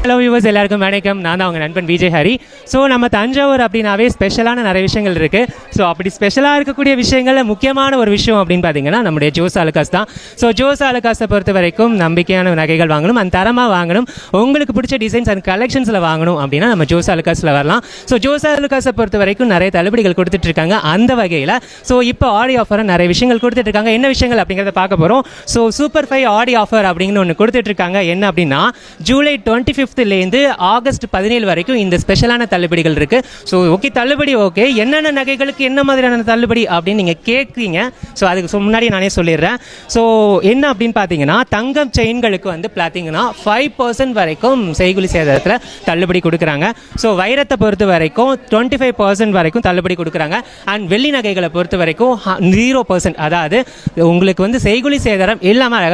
Hello viewers, எல்லாருக்கும் வணக்கம். நான் தான் அவங்க நண்பன் விஜய் ஹரி. ஸோ நம்ம தஞ்சாவூர் அப்படின்னாவே ஸ்பெஷலான நிறைய விஷயங்கள் இருக்குது. ஸோ அப்படி ஸ்பெஷலாக இருக்கக்கூடிய விஷயங்களில் முக்கியமான ஒரு விஷயம் அப்படின்னு பார்த்தீங்கன்னா நம்முடைய ஜோஸ் ஆலுகாஸ் தான். ஸோ ஜோஸ் ஆலுகாஸை பொறுத்த வரைக்கும் நம்பிக்கையான நகைகள் வாங்கணும், அந்த தரமாக வாங்கணும், உங்களுக்கு பிடிச்ச டிசைன்ஸ் அண்ட் கலெக்ஷன்ஸில் வாங்கணும் அப்படின்னா நம்ம ஜோஸ் ஆலுகாஸில் வரலாம். ஸோ ஜோஸ் ஆலுகாஸை பொறுத்த வரைக்கும் நிறைய தள்ளுபடிகள் கொடுத்துட்ருக்காங்க. அந்த வகையில் ஸோ இப்போ ஆடி ஆஃபராக நிறைய விஷயங்கள் கொடுத்துட்ருக்காங்க. என்ன விஷயங்கள் அப்படிங்கிறத பார்க்க போகிறோம். ஸோ சூப்பர் 5 ஆடி ஆஃபர் அப்படின்னு ஒன்று கொடுத்துட்ருக்காங்க. என்ன அப்படின்னா ஜூலை 25லேருந்து ஆகஸ்ட் 17 வரைக்கும் இந்த ஸ்பெஷலான தள்ளுபடிகள் இருக்குது. ஸோ ஓகே, தள்ளுபடி ஓகே, என்னென்ன நகைகளுக்கு என்ன மாதிரியான தள்ளுபடி அப்படின்னு நீங்கள் கேட்குறீங்க. ஸோ அதுக்கு முன்னாடி நானே சொல்லிடுறேன். ஸோ என்ன அப்படின்னு பார்த்தீங்கன்னா தங்கம் செயின்களுக்கு வந்து பார்த்தீங்கன்னா 5% வரைக்கும் செய்குலி சேதாரத்தில் தள்ளுபடி கொடுக்குறாங்க. ஸோ வைரத்தை பொறுத்த வரைக்கும் 25% வரைக்கும் தள்ளுபடி கொடுக்குறாங்க. அண்ட் வெள்ளி நகைகளை பொறுத்த வரைக்கும் 0%, அதாவது உங்களுக்கு வந்து செய்குலி சேதாரம் இல்லாமல்